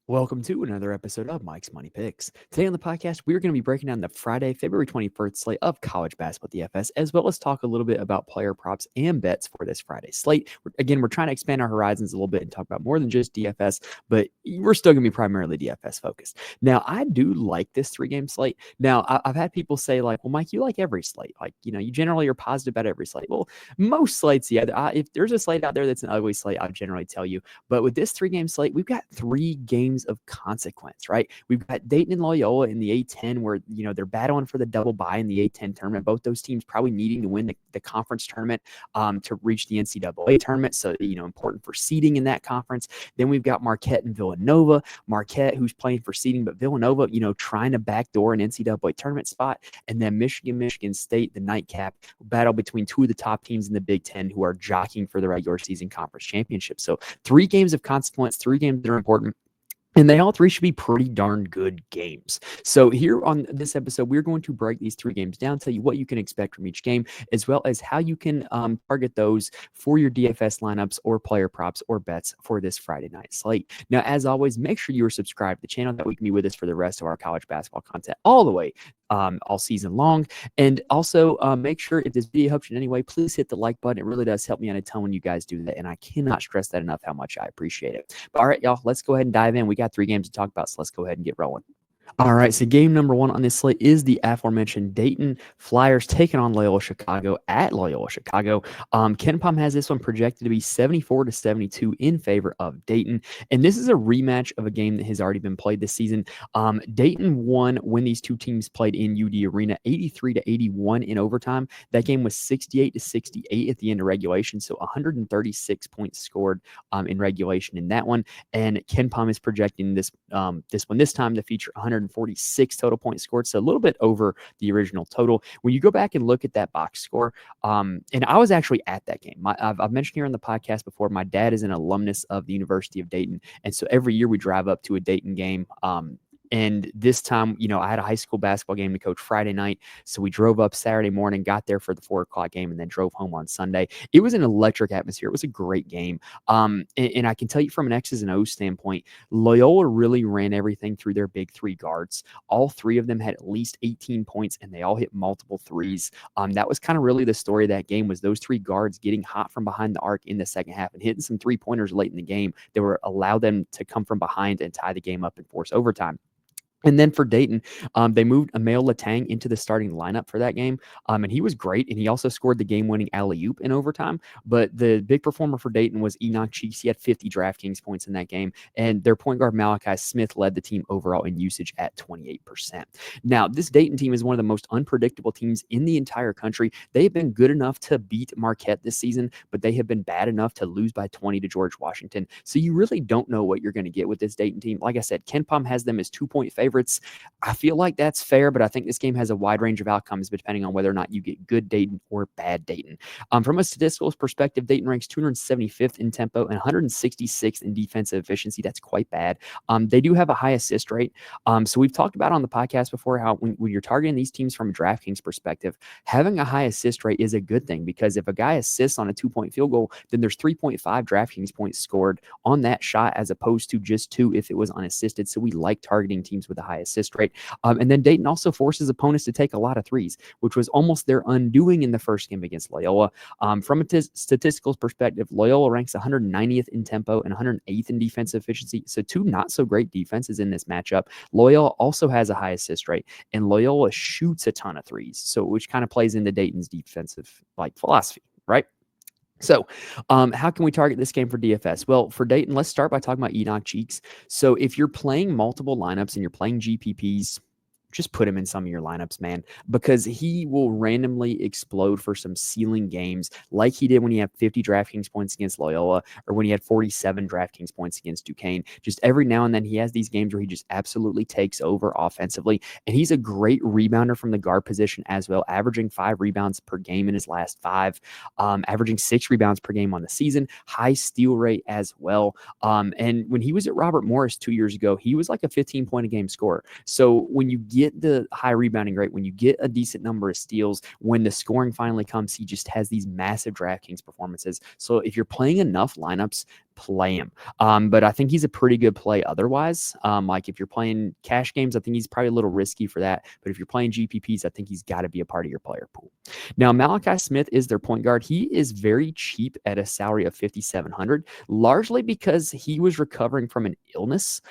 Welcome to another episode of Mike's Money Picks. Today on the podcast, we're going to be breaking down the Friday, February 21st slate of college basketball DFS, as well as talk a little bit about player props and bets for this Friday slate. Again, we're trying to expand our horizons a little bit and talk about more than just DFS, but we're still going to be primarily DFS focused. Now, I do like this three-game slate. Now, I've had people say like, well, Mike, you like every slate. Like, you generally are positive about every slate. Well, most slates, yeah. If there's a slate out there that's an ugly slate, I'll generally tell you. But with this three-game slate, we've got 3 games of consequence, right? We've got Dayton and Loyola in the A10 where, they're battling for the double bye in the A10 tournament. Both those teams probably needing to win the conference tournament to reach the NCAA tournament. So, important for seeding in that conference. Then we've got Marquette and Villanova. Marquette, who's playing for seeding, but Villanova, trying to backdoor an NCAA tournament spot. And then Michigan State, the nightcap battle between 2 of the top teams in the Big Ten who are jockeying for the regular season conference championship. So 3 games of consequence, 3 games that are important. And they all 3 should be pretty darn good games. So here on this episode, we're going to break these 3 games down, tell you what you can expect from each game, as well as how you can target those for your DFS lineups or player props or bets for this Friday night slate. Now, as always, make sure you are subscribed to the channel that we can be with us for the rest of our college basketball content all the way all season long. And also make sure if this video helps you in any way, please hit the like button. It really does help me out a ton when you guys do that. And I cannot stress that enough how much I appreciate it. But all right, y'all, let's go ahead and dive in. We got 3 games to talk about, so let's go ahead and get rolling. All right, so game number 1 on this slate is the aforementioned Dayton Flyers taking on Loyola Chicago at Loyola Chicago. KenPom has this one projected to be 74-72 in favor of Dayton, and this is a rematch of a game that has already been played this season. Dayton won when these 2 teams played in UD Arena, 83-81 in overtime. That game was 68-68 at the end of regulation, so 136 points scored in regulation in that one. And KenPom is projecting this time to feature 146 total points scored, so a little bit over the original total. When you go back and look at that box score, and I was actually at that game. I've mentioned here on the podcast before, my dad is an alumnus of the University of Dayton, and so every year we drive up to a Dayton game. And this time, I had a high school basketball game to coach Friday night. So we drove up Saturday morning, got there for the 4:00 game, and then drove home on Sunday. It was an electric atmosphere. It was a great game. And I can tell you from an X's and O's standpoint, Loyola really ran everything through their big 3 guards. All 3 of them had at least 18 points, and they all hit multiple threes. That was kind of really the story of that game, was those 3 guards getting hot from behind the arc in the second half and hitting some 3-pointers late in the game that were allow them to come from behind and tie the game up and force overtime. And then for Dayton, they moved Emil Latang into the starting lineup for that game, and he was great, and he also scored the game-winning alley-oop in overtime. But the big performer for Dayton was Enoch Cheeks. He had 50 DraftKings points in that game, and their point guard Malachi Smith led the team overall in usage at 28%. Now, this Dayton team is one of the most unpredictable teams in the entire country. They have been good enough to beat Marquette this season, but they have been bad enough to lose by 20 to George Washington. So you really don't know what you're going to get with this Dayton team. Like I said, KenPom has them as 2-point favorites. I feel like that's fair, but I think this game has a wide range of outcomes depending on whether or not you get good Dayton or bad Dayton. From a statistical perspective, Dayton ranks 275th in tempo and 166th in defensive efficiency. That's quite bad. They do have a high assist rate. So we've talked about on the podcast before how when you're targeting these teams from a DraftKings perspective, having a high assist rate is a good thing, because if a guy assists on a 2-point field goal, then there's 3.5 DraftKings points scored on that shot as opposed to just 2 if it was unassisted. So we like targeting teams with a high assist rate. And then Dayton also forces opponents to take a lot of threes, which was almost their undoing in the first game against Loyola. From a statistical perspective, Loyola ranks 190th in tempo and 108th in defensive efficiency. So 2 not so great defenses in this matchup. Loyola also has a high assist rate, and Loyola shoots a ton of threes, so which kind of plays into Dayton's defensive philosophy, right? So how can we target this game for DFS? Well, for Dayton, let's start by talking about Enoch Cheeks. So if you're playing multiple lineups and you're playing GPPs, just put him in some of your lineups, man, because he will randomly explode for some ceiling games like he did when he had 50 DraftKings points against Loyola, or when he had 47 DraftKings points against Duquesne. Just every now and then he has these games where he just absolutely takes over offensively, and he's a great rebounder from the guard position as well, averaging 5 rebounds per game in his last 5, averaging 6 rebounds per game on the season, high steal rate as well. And when he was at Robert Morris 2 years ago, he was like a 15-point-a-game scorer. So when you get the high rebounding rate, when you get a decent number of steals, when the scoring finally comes, he just has these massive DraftKings performances. So if you're playing enough lineups, play him. But I think he's a pretty good play otherwise. Like if you're playing cash games, I think he's probably a little risky for that. But if you're playing GPPs, I think he's got to be a part of your player pool. Now, Malachi Smith is their point guard. He is very cheap at a salary of $5,700, largely because he was recovering from an illness.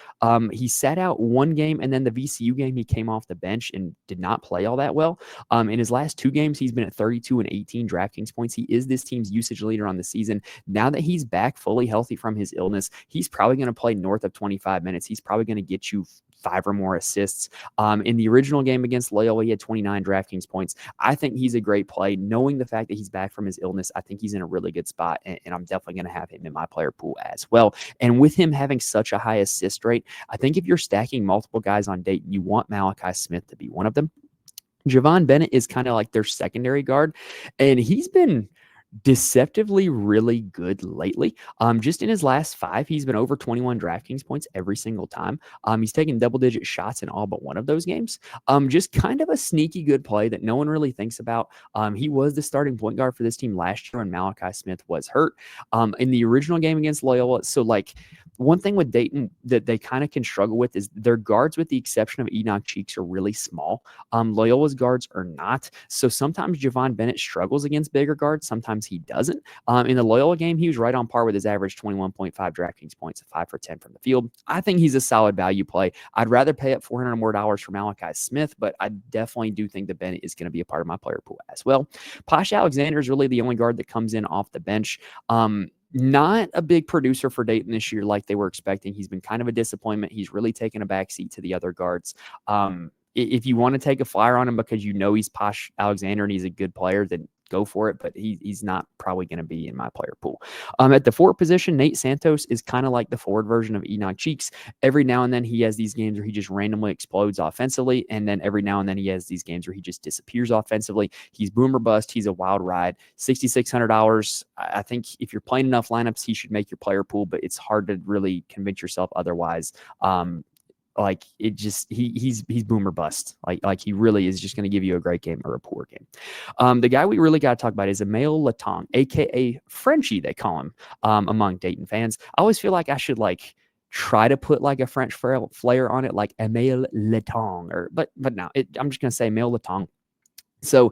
He sat out one game, and then the VCU game, he came off the bench and did not play all that well. In his last two games, he's been at 32 and 18 DraftKings points. He is this team's usage leader on the season. Now that he's back fully healthy from his illness, he's probably going to play north of 25 minutes. He's probably going to get you 5 or more assists. In the original game against Loyola, he had 29 DraftKings points. I think he's a great play. Knowing the fact that he's back from his illness, I think he's in a really good spot, and I'm definitely going to have him in my player pool as well. And with him having such a high assist rate, I think if you're stacking multiple guys on Dayton, you want Malachi Smith to be one of them. Javon Bennett is kind of like their secondary guard, and he's been deceptively really good lately. Just in his last 5, he's been over 21 DraftKings points every single time. He's taken double-digit shots in all but one of those games. Just kind of a sneaky good play that no one really thinks about. He was the starting point guard for this team last year when Malachi Smith was hurt. In the original game against Loyola, so like one thing with Dayton that they kind of can struggle with is their guards, with the exception of Enoch Cheeks, are really small. Loyola's guards are not. So sometimes Javon Bennett struggles against bigger guards. Sometimes he doesn't. In the Loyola game, he was right on par with his average 21.5 DraftKings points, 5 for 10 from the field. I think he's a solid value play. I'd rather pay up $400 more for Malachi Smith, but I definitely do think that Bennett is going to be a part of my player pool as well. Posh Alexander is really the only guard that comes in off the bench. Not a big producer for Dayton this year like they were expecting. He's been kind of a disappointment. He's really taken a backseat to the other guards. If you want to take a flyer on him because you know he's Posh Alexander and he's a good player, then go for it, but he's not probably going to be in my player pool. At the forward position, Nate Santos is kind of like the forward version of Enoch Cheeks. Every now and then he has these games where he just randomly explodes offensively, and then every now and then he has these games where he just disappears offensively. He's boom or bust. He's a wild ride. $6,600. I think if you're playing enough lineups, he should make your player pool, but it's hard to really convince yourself otherwise. Like it just he's boom or bust. Like he really is just going to give you a great game or a poor game. The guy we really got to talk about is Emile Latong, aka Frenchie, they call him among Dayton fans. I always feel like I should try to put like a French flair on it, like Emile Latong, but no, I'm just going to say Emile Latong. So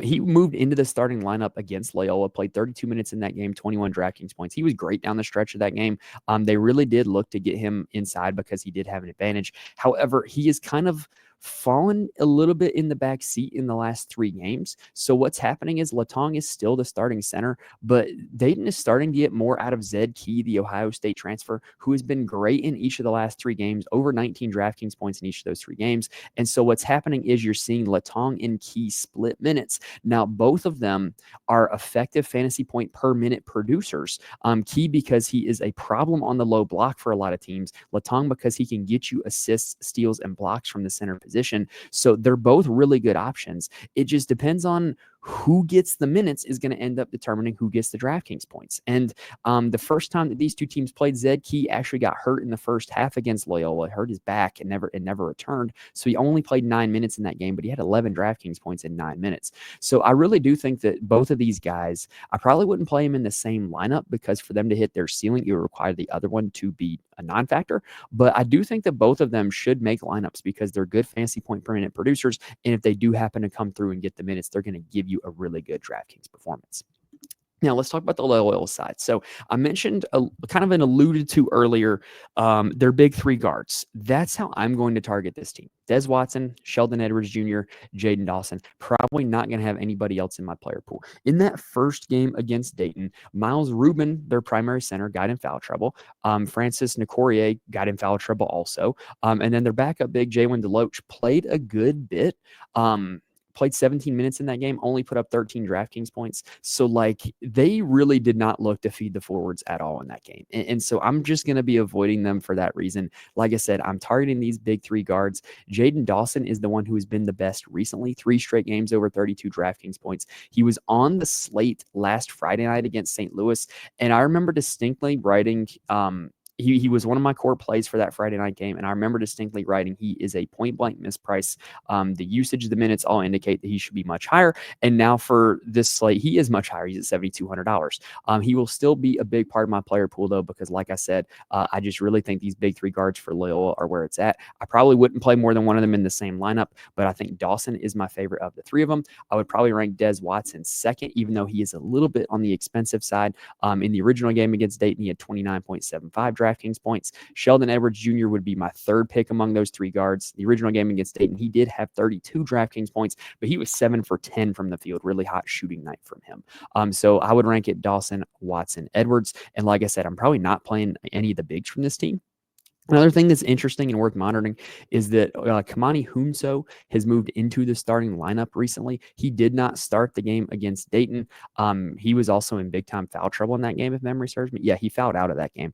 he moved into the starting lineup against Loyola, played 32 minutes in that game, 21 DraftKings points. He was great down the stretch of that game. They really did look to get him inside because he did have an advantage. However, he is kind of fallen a little bit in the back seat in the last 3 games. So what's happening is Latong is still the starting center, but Dayton is starting to get more out of Zed Key, the Ohio State transfer, who has been great in each of the last 3 games, over 19 DraftKings points in each of those 3 games. And so what's happening is you're seeing Latong and Key split minutes. Now, both of them are effective fantasy point per minute producers. Key because he is a problem on the low block for a lot of teams. Latong because he can get you assists, steals, and blocks from the center position. So they're both really good options. It just depends on who gets the minutes is going to end up determining who gets the DraftKings points. And the first time that these two teams played, Zed Key actually got hurt in the first half against Loyola, hurt his back and never returned. So he only played 9 minutes in that game, but he had 11 DraftKings points in 9 minutes. So I really do think that both of these guys, I probably wouldn't play them in the same lineup because for them to hit their ceiling, it would require the other one to be a non-factor. But I do think that both of them should make lineups because they're good fantasy point per minute producers. And if they do happen to come through and get the minutes, they're going to give you a really good DraftKings performance. Now, let's talk about the Loyola side. So I mentioned kind of an alluded to earlier, their big 3 guards. That's how I'm going to target this team. Des Watson, Sheldon Edwards Jr., Jaden Dawson. Probably not going to have anybody else in my player pool. In that first game against Dayton, Miles Rubin, their primary center, got in foul trouble. Francis Nicoria got in foul trouble also. And then their backup big, Jalen Deloach, played a good bit. Played 17 minutes in that game, only put up 13 DraftKings points. So they really did not look to feed the forwards at all in that game. And so I'm just going to be avoiding them for that reason. Like I said, I'm targeting these big 3 guards. Jaden Dawson is the one who has been the best recently, 3 straight games over 32 DraftKings points. He was on the slate last Friday night against St. Louis. And I remember distinctly writing, he was one of my core plays for that Friday night game, and I remember distinctly writing he is a point blank misprice. The usage of the minutes all indicate that he should be much higher. And now for this slate, he is much higher. He's at $7,200. He will still be a big part of my player pool, though, because like I said, I just really think these big three guards for Loyola are where it's at. I probably wouldn't play more than one of them in the same lineup, but I think Dawson is my favorite of the three of them. I would probably rank Des Watson second, even though he is a little bit on the expensive side. In the original game against Dayton, he had 29.75 DraftKings points. Sheldon Edwards Jr. would be my third pick among those three guards. The original game against Dayton, he did have 32 DraftKings points, but he was 7 for 10 from the field. Really hot shooting night from him. So I would rank it Dawson, Watson, Edwards. And like I said, I'm probably not playing any of the bigs from this team. Another thing that's interesting and worth monitoring is that Kamani Hunso has moved into the starting lineup recently. He did not start the game against Dayton. He was also in big-time foul trouble in that game, if memory serves me. Yeah, he fouled out of that game.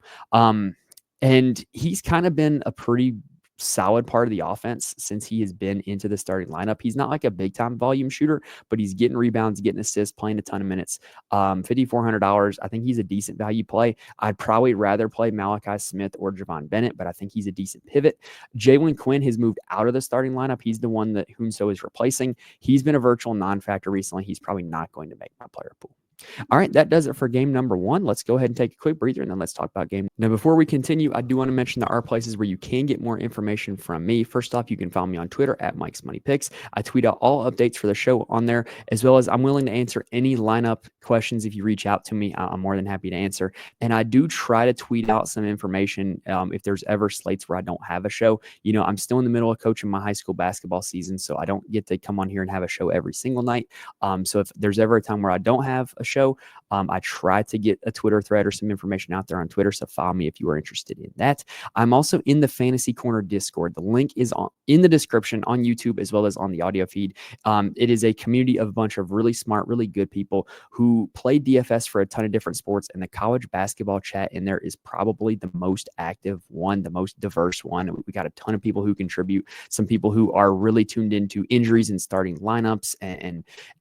And he's kind of been a pretty solid part of the offense since he has been into the starting lineup. He's not like a big time volume shooter, but he's getting rebounds, getting assists, playing a ton of minutes. $5,400. I think he's a decent value play. I'd probably rather play Malachi Smith or Javon Bennett, but I think he's a decent pivot. Jalen Quinn has moved out of the starting lineup. He's the one that Hunso is replacing. He's been a virtual non-factor recently. He's probably not going to make my player pool. All right, that does it for game number one. Let's go ahead and take a quick breather, and then let's talk about game. Now, before we continue, I do want to mention there are places where you can get more information from me. First off, you can follow me on Twitter at Mike's Money Picks. I tweet out all updates for the show on there, as well as I'm willing to answer any lineup questions. If you reach out to me, I'm more than happy to answer. And I do try to tweet out some information if there's ever slates where I don't have a show. You know, I'm still in the middle of coaching my high school basketball season, so I don't get to come on here and have a show every single night. So if there's ever a time where I don't have a show, I try to get a Twitter thread or some information out there on Twitter, so follow me if you are interested in that. I'm also in the Fantasy Corner Discord. The link is in the description on YouTube as well as on the audio feed. It is a community of a bunch of really smart, really good people who play DFS for a ton of different sports, and the college basketball chat in there is probably the most active one, the most diverse one. We got a ton of people who contribute, some people who are really tuned into injuries and starting lineups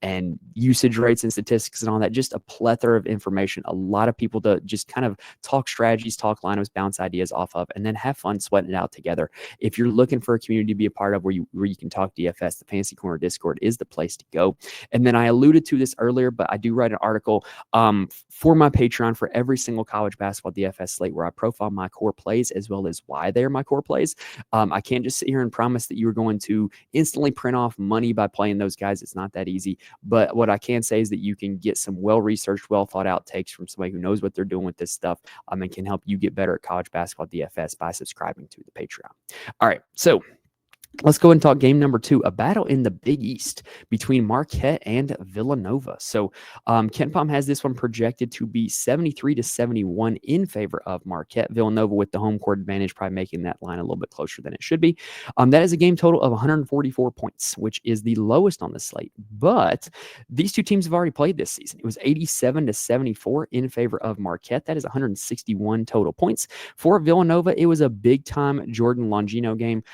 and usage rates and statistics and all that. Just a plethora of information, a lot of people to just kind of talk strategies, talk lineups, bounce ideas off of, and then have fun sweating it out together. If you're looking for a community to be a part of where you can talk DFS, the Fantasy Corner Discord is the place to go. And then I alluded to this earlier, but I do write an article for my Patreon for every single college basketball DFS slate where I profile my core plays as well as why they're my core plays. I can't just sit here and promise that you're going to instantly print off money by playing those guys. It's not that easy. But what I can say is that you can get some well-researched, well-thought-out takes from somebody who knows what they're doing with this stuff and can help you get better at college basketball DFS by subscribing to the Patreon. All right, so let's go and talk game number two, a battle in the Big East between Marquette and Villanova. So KenPom has this one projected to be 73-71 in favor of Marquette. Villanova with the home court advantage, probably making that line a little bit closer than it should be. That is a game total of 144 points, which is the lowest on the slate. But these two teams have already played this season. It was 87-74 in favor of Marquette. That is 161 total points. For Villanova, it was a big-time Jordan Longino game.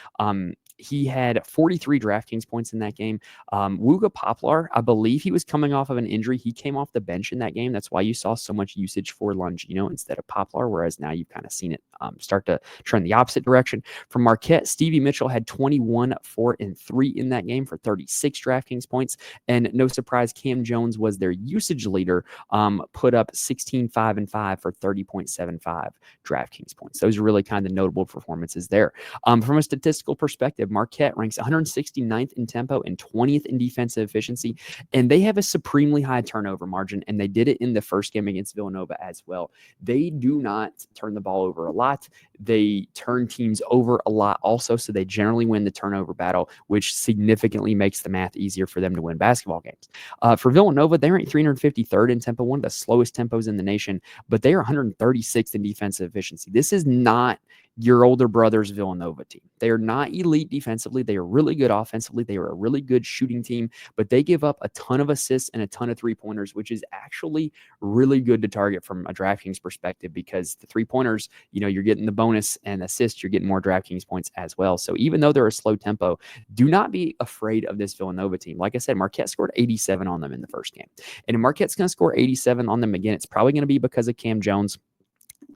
He had 43 DraftKings points in that game. Wooga Poplar, I believe he was coming off of an injury. He came off the bench in that game. That's why you saw so much usage for Longino instead of Poplar, whereas now you've kind of seen it start to trend the opposite direction. For Marquette, Stevie Mitchell had 21, 4, and 3 in that game for 36 DraftKings points. And no surprise, Cam Jones was their usage leader, put up 16, 5, and 5 for 30.75 DraftKings points. Those are really kind of notable performances there. From a statistical perspective, Marquette ranks 169th in tempo and 20th in defensive efficiency, and they have a supremely high turnover margin, and they did it in the first game against Villanova as well. They do not turn the ball over a lot. They turn teams over a lot also, so they generally win the turnover battle, which significantly makes the math easier for them to win basketball games. For Villanova, they rank 353rd in tempo, one of the slowest tempos in the nation, but they are 136th in defensive efficiency. This is not your older brother's Villanova team. They are not elite defensively. They are really good offensively. They are a really good shooting team, but they give up a ton of assists and a ton of three-pointers, which is actually really good to target from a DraftKings perspective because the three-pointers, you know, you're getting the bonus and assists, you're getting more DraftKings points as well. So even though they're a slow tempo, do not be afraid of this Villanova team. Like I said, Marquette scored 87 on them in the first game. And if Marquette's going to score 87 on them again, it's probably going to be because of Cam Jones.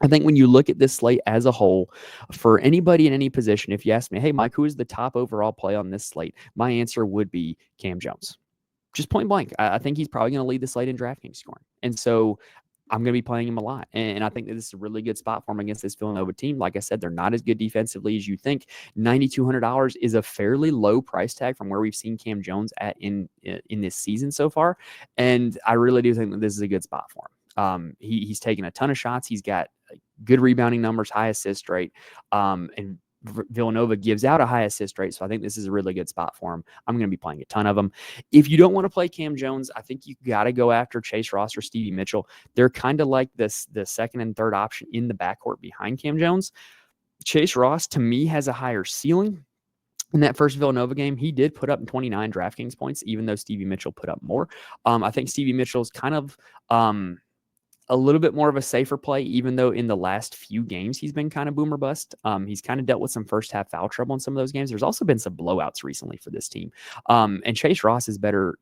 I think when you look at this slate as a whole, for anybody in any position, if you ask me, hey, Mike, who is the top overall play on this slate? My answer would be Cam Jones. Just point blank. I think he's probably going to lead the slate in DraftKings scoring. And so I'm going to be playing him a lot. And I think that this is a really good spot for him against this Villanova team. Like I said, they're not as good defensively as you think. $9,200 is a fairly low price tag from where we've seen Cam Jones at in this season so far. And I really do think that this is a good spot for him. He's taken a ton of shots. He's got good rebounding numbers, high assist rate, and Villanova gives out a high assist rate. So I think this is a really good spot for him. I'm going to be playing a ton of them. If you don't want to play Cam Jones, I think you got to go after Chase Ross or Stevie Mitchell. They're kind of like the second and third option in the backcourt behind Cam Jones. Chase Ross, to me, has a higher ceiling. In that first Villanova game, he did put up 29 DraftKings points, even though Stevie Mitchell put up more. I think Stevie Mitchell's kind of a little bit more of a safer play, even though in the last few games he's been kind of boomer bust. He's kind of dealt with some first half foul trouble in some of those games. There's also been some blowouts recently for this team. And Chase Ross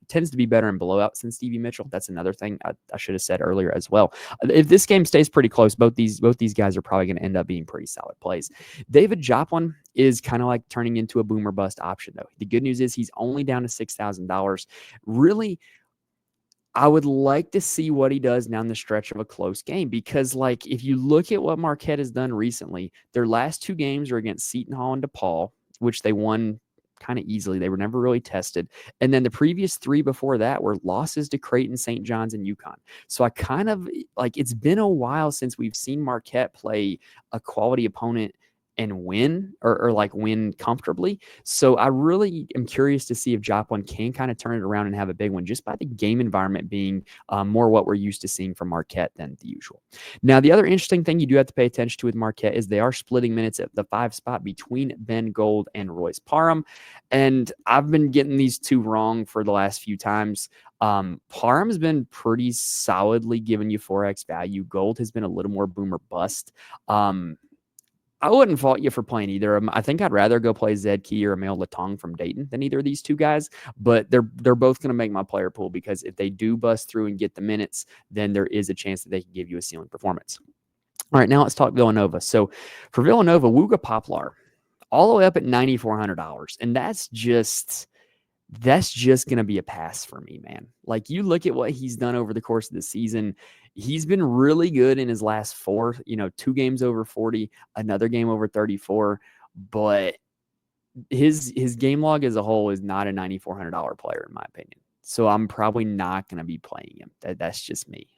tends to be better in blowouts than Stevie Mitchell. That's another thing I should have said earlier as well. If this game stays pretty close, both these guys are probably going to end up being pretty solid plays. David Joplin is kind of like turning into a boomer bust option, though. The good news is he's only down to $6,000. Really, I would like to see what he does down the stretch of a close game, because like if you look at what Marquette has done recently, their last two games are against Seton Hall and DePaul, which they won kind of easily. They were never really tested. And then the previous three before that were losses to Creighton, St. John's, and UConn. So I kind of like, it's been a while since we've seen Marquette play a quality opponent and win or like win comfortably. So I really am curious to see if Joplin can kind of turn it around and have a big one, just by the game environment being more what we're used to seeing from Marquette than the usual. Now, the other interesting thing you do have to pay attention to with Marquette is they are splitting minutes at the 5 spot between Ben Gold and Royce Parham. And I've been getting these two wrong for the last few times. Parham has been pretty solidly giving you 4x value. Gold has been a little more boomer bust. I wouldn't fault you for playing either of them. I think I'd rather go play Zed Key or Emil Latong from Dayton than either of these two guys, but they're both going to make my player pool, because if they do bust through and get the minutes, then there is a chance that they can give you a ceiling performance. All right, now let's talk Villanova. So for Villanova, Wooga Poplar, all the way up at $9,400, and that's just going to be a pass for me, man. Like, you look at what he's done over the course of the season. He's been really good in his last 4, 2 games over 40, another game over 34, but his game log as a whole is not a $9,400 player, in my opinion. So I'm probably not going to be playing him. That's just me.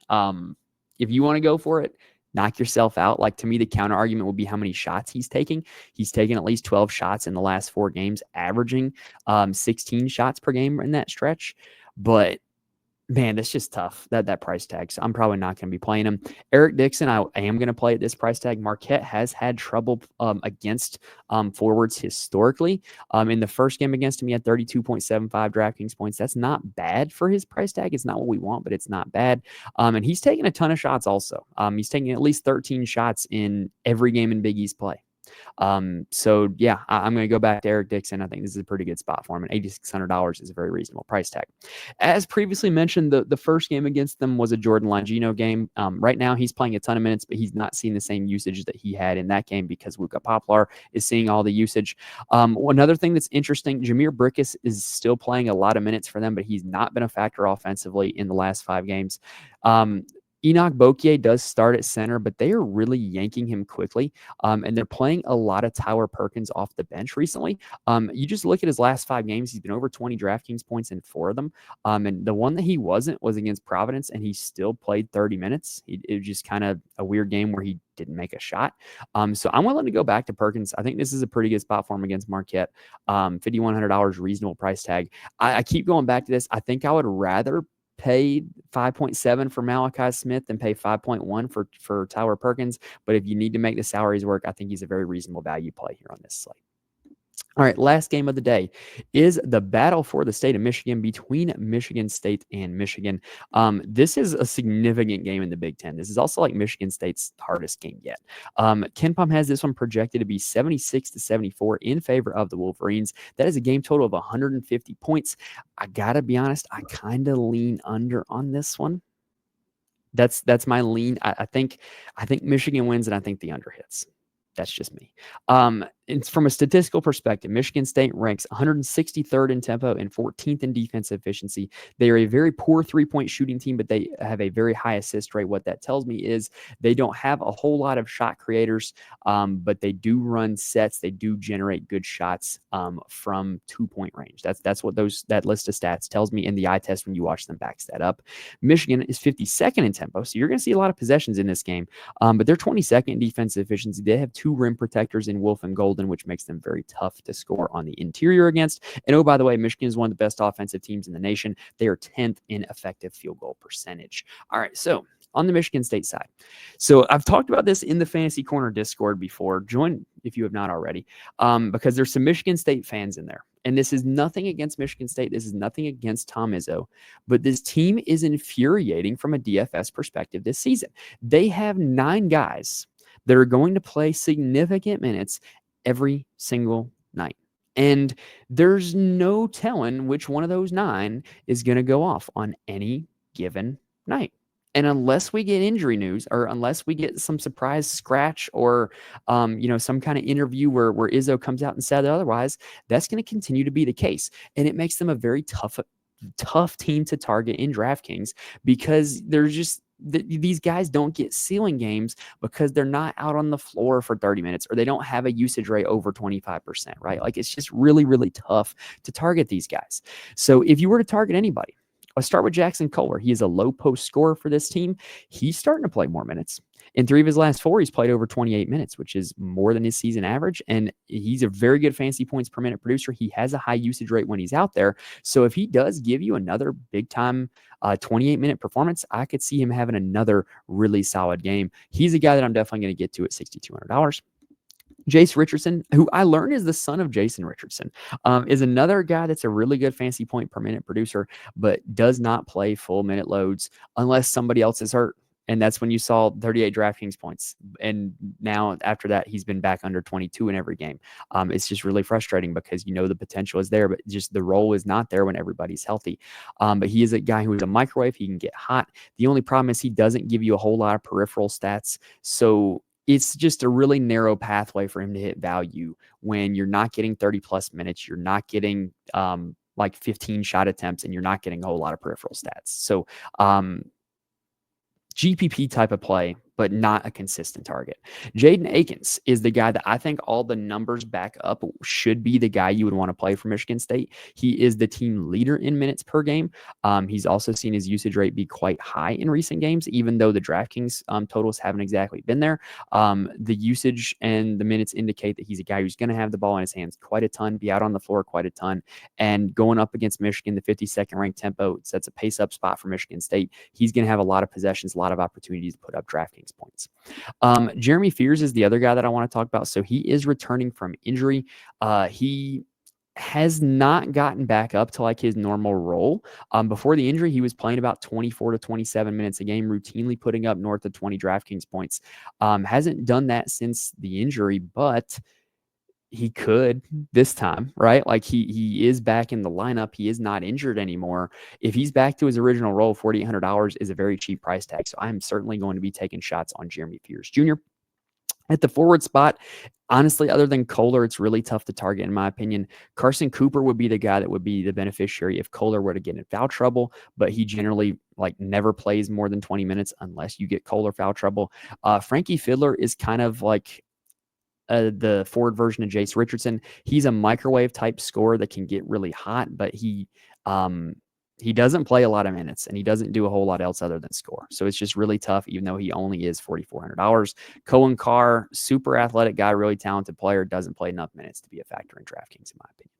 If you want to go for it, knock yourself out. Like, to me, the counter argument would be how many shots he's taking. He's taken at least 12 shots in the last 4 games, averaging 16 shots per game in that stretch. But man, that's just tough, that price tag. So I'm probably not going to be playing him. Eric Dixon, I am going to play at this price tag. Marquette has had trouble against forwards historically. In the first game against him, he had 32.75 DraftKings points. That's not bad for his price tag. It's not what we want, but it's not bad. And he's taking a ton of shots also. He's taking at least 13 shots in every game in Big East play. So yeah, I'm going to go back to Eric Dixon. I think this is a pretty good spot for him, and $8,600 is a very reasonable price tag. As previously mentioned, the first game against them was a Jordan Longino game. Right now he's playing a ton of minutes, but he's not seeing the same usage that he had in that game, because Wooga Poplar is seeing all the usage. Another thing that's interesting, Jameer Brickus is still playing a lot of minutes for them, but he's not been a factor offensively in the last 5 games. Enoch Bokier does start at center, but they are really yanking him quickly. And they're playing a lot of Tyler Perkins off the bench recently. You just look at his last 5 games, he's been over 20 DraftKings points in 4 of them. And the one that he wasn't was against Providence, and he still played 30 minutes. It was just kind of a weird game where he didn't make a shot. So I'm willing to go back to Perkins. I think this is a pretty good spot for him against Marquette. $5,100 reasonable price tag. I keep going back to this. I think I would rather pay 5.7 for Malachi Smith and pay 5.1 for Tyler Perkins. But if you need to make the salaries work, I think he's a very reasonable value play here on this slate. All right, last game of the day is the battle for the state of Michigan between Michigan State and Michigan. This is a significant game in the Big Ten. This is also like Michigan State's hardest game yet. KenPom has this one projected to be 76-74 in favor of the Wolverines. That is a game total of 150 points. I got to be honest, I kind of lean under on this one. That's my lean. I think Michigan wins, and I think the under hits. That's just me. It's from a statistical perspective. Michigan State ranks 163rd in tempo and 14th in defensive efficiency. They are a very poor three-point shooting team, but they have a very high assist rate. What that tells me is they don't have a whole lot of shot creators, but they do run sets. They do generate good shots from 2-point range. That's what that list of stats tells me. In the eye test, when you watch them backs that up. Michigan is 52nd in tempo, so you're going to see a lot of possessions in this game. But they're 22nd in defensive efficiency. They have 2 rim protectors in Wolf and Golden, which makes them very tough to score on the interior against. And oh, by the way, Michigan is one of the best offensive teams in the nation. They are 10th in effective field goal percentage. All right, so on the Michigan State side. So I've talked about this in the Fantasy Corner Discord before. Join if you have not already, because there's some Michigan State fans in there. And this is nothing against Michigan State. This is nothing against Tom Izzo. But this team is infuriating from a DFS perspective this season. They have 9 guys that are going to play significant minutes every single night. And there's no telling which one of those 9 is going to go off on any given night. And unless we get injury news, or unless we get some surprise scratch, or some kind of interview where Izzo comes out and said otherwise, that's going to continue to be the case. And it makes them a very tough team to target in DraftKings, because there's just these guys don't get ceiling games because they're not out on the floor for 30 minutes, or they don't have a usage rate over 25%, right? Like, it's just really, really tough to target these guys. So if you were to target anybody, let's start with Jackson Kohler. He is a low post scorer for this team. He's starting to play more minutes. In 3 of his last 4, he's played over 28 minutes, which is more than his season average. And he's a very good fantasy points per minute producer. He has a high usage rate when he's out there. So if he does give you another big time 28-minute performance, I could see him having another really solid game. He's a guy that I'm definitely going to get to at $6,200. Jace Richardson, who I learned is the son of Jason Richardson, is another guy that's a really good fantasy point per minute producer, but does not play full minute loads unless somebody else is hurt. And that's when you saw 38 DraftKings points. And now after that, he's been back under 22 in every game. It's just really frustrating because the potential is there, but just the role is not there when everybody's healthy. But he is a guy who is a microwave. He can get hot. The only problem is he doesn't give you a whole lot of peripheral stats. So it's just a really narrow pathway for him to hit value when you're not getting 30+ minutes, you're not getting 15 shot attempts, and you're not getting a whole lot of peripheral stats. So GPP type of play, but not a consistent target. Jaden Akins is the guy that I think all the numbers back up should be the guy you would want to play for Michigan State. He is the team leader in minutes per game. He's also seen his usage rate be quite high in recent games, even though the DraftKings totals haven't exactly been there. The usage and the minutes indicate that he's a guy who's going to have the ball in his hands quite a ton, be out on the floor quite a ton. And going up against Michigan, the 52nd ranked tempo sets a pace up spot for Michigan State. He's going to have a lot of possessions, a lot of opportunities to put up DraftKings points. Jeremy Fears is the other guy that I want to talk about. So he is returning from injury. He has not gotten back up to his normal role. Before the injury, he was playing about 24 to 27 minutes a game, routinely putting up north of 20 DraftKings points. Hasn't done that since the injury, but he could this time, right? He is back in the lineup. He is not injured anymore. If he's back to his original role, $4,800 is a very cheap price tag. So I'm certainly going to be taking shots on Jeremy Fears Jr. At the forward spot, honestly, other than Kohler, it's really tough to target, in my opinion. Carson Cooper would be the guy that would be the beneficiary if Kohler were to get in foul trouble, but he generally never plays more than 20 minutes unless you get Kohler foul trouble. Frankie Fiddler is kind of the forward version of Jace Richardson. He's a microwave type scorer that can get really hot, but he doesn't play a lot of minutes, and he doesn't do a whole lot else other than score. So it's just really tough, even though he only is $4,400. Cohen Carr, super athletic guy, really talented player, doesn't play enough minutes to be a factor in DraftKings, in my opinion.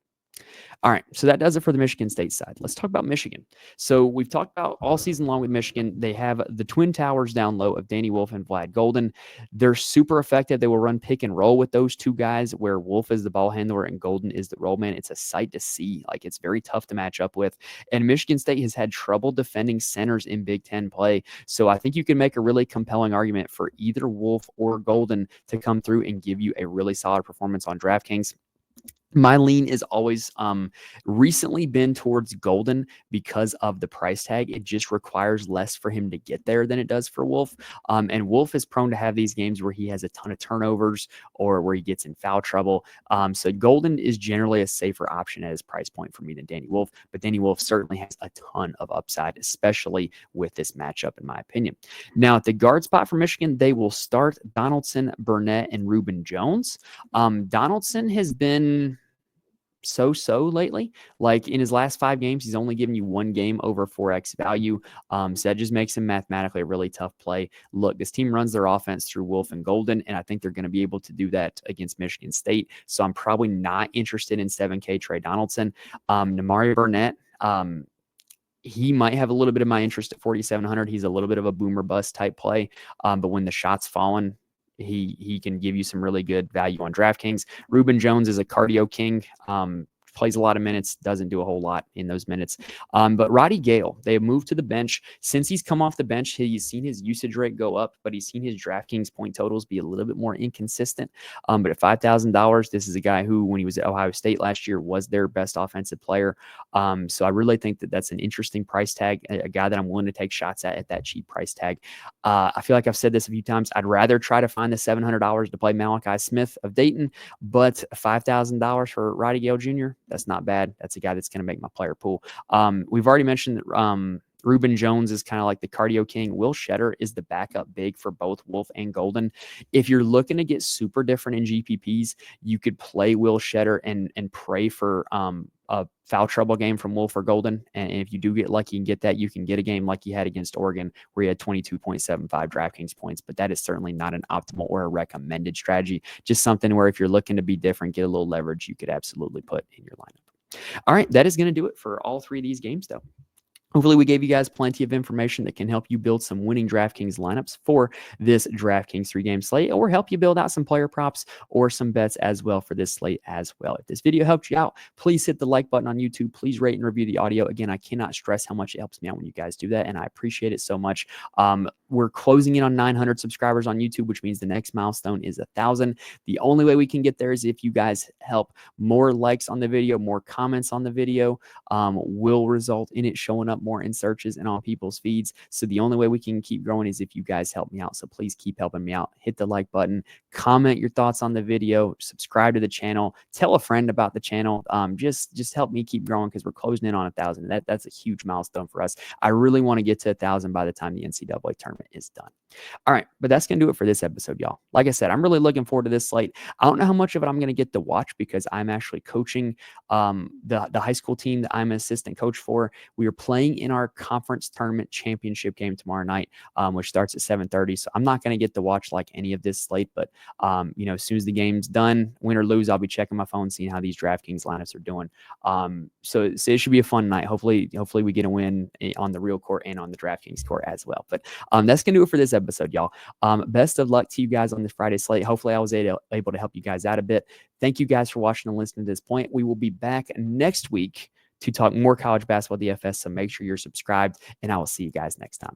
All right, so that does it for the Michigan State side. Let's talk about Michigan. So we've talked about all season long with Michigan. They have the twin towers down low of Danny Wolf and Vlad Golden. They're super effective. They will run pick and roll with those two guys, where Wolf is the ball handler and Golden is the roll man. It's a sight to see. It's very tough to match up with. And Michigan State has had trouble defending centers in Big Ten play. So I think you can make a really compelling argument for either Wolf or Golden to come through and give you a really solid performance on DraftKings. My lean is always recently been towards Golden because of the price tag. It just requires less for him to get there than it does for Wolf. And Wolf is prone to have these games where he has a ton of turnovers or where he gets in foul trouble. So Golden is generally a safer option at his price point for me than Danny Wolf. But Danny Wolf certainly has a ton of upside, especially with this matchup, in my opinion. Now, at the guard spot for Michigan, they will start Donaldson, Burnett, and Reuben Jones. Donaldson has been so lately. Like in his last 5 games, he's only given you 1 game over 4x value. So that just makes him mathematically a really tough play. Look, this team runs their offense through Wolf and Golden, and I think they're going to be able to do that against Michigan State. So I'm probably not interested in 7K Trey Donaldson. Namari Burnett, he might have a little bit of my interest at 4,700. He's a little bit of a boomer bust type play, but when the shot's falling, he can give you some really good value on DraftKings. Reuben Jones is a cardio king. Plays a lot of minutes, doesn't do a whole lot in those minutes. But Roddy Gale, they have moved to the bench. Since he's come off the bench, he's seen his usage rate go up, but he's seen his DraftKings point totals be a little bit more inconsistent. But at $5,000, this is a guy who, when he was at Ohio State last year, was their best offensive player. So I really think that that's an interesting price tag, a guy that I'm willing to take shots at that cheap price tag. I feel like I've said this a few times. I'd rather try to find the $700 to play Malachi Smith of Dayton, but $5,000 for Roddy Gale Jr., that's not bad. That's a guy that's going to make my player pool. We've already mentioned that Reuben Jones is kind of like the cardio king. Will Shedder is the backup big for both Wolf and Golden. If you're looking to get super different in GPPs, you could play Will Shedder and pray for a foul trouble game from Wolf or Golden. And if you do get lucky and get that, you can get a game like you had against Oregon where he had 22.75 DraftKings points. But that is certainly not an optimal or a recommended strategy. Just something where if you're looking to be different, get a little leverage, you could absolutely put in your lineup. All right, that is going to do it for all 3 of these games, though. Hopefully, we gave you guys plenty of information that can help you build some winning DraftKings lineups for this DraftKings 3-game slate, or help you build out some player props or some bets as well for this slate as well. If this video helped you out, please hit the like button on YouTube. Please rate and review the audio. Again, I cannot stress how much it helps me out when you guys do that, and I appreciate it so much. We're closing in on 900 subscribers on YouTube, which means the next milestone is 1,000. The only way we can get there is if you guys help. More likes on the video, more comments on the video will result in it showing up more in searches and on people's feeds. So the only way we can keep growing is if you guys help me out. So please keep helping me out. Hit the like button, comment your thoughts on the video, subscribe to the channel, tell a friend about the channel. Just help me keep growing because we're closing in on 1,000. That's a huge milestone for us. I really want to get to 1,000 by the time the NCAA tournament is done. All right, but that's going to do it for this episode, y'all. Like I said, I'm really looking forward to this slate. I don't know how much of it I'm going to get to watch because I'm actually coaching the high school team that I'm an assistant coach for. We are playing in our conference tournament championship game tomorrow night, which starts at 7:30. So I'm not going to get to watch like any of this slate, but as soon as the game's done, win or lose, I'll be checking my phone, seeing how these DraftKings lineups are doing. So it should be a fun night. Hopefully we get a win on the real court and on the DraftKings court as well. But that's going to do it for this episode, y'all. Best of luck to you guys on this Friday slate. Hopefully I was able to help you guys out a bit. Thank you guys for watching and listening to this point. We will be back next week to talk more college basketball DFS. So make sure you're subscribed, and I will see you guys next time.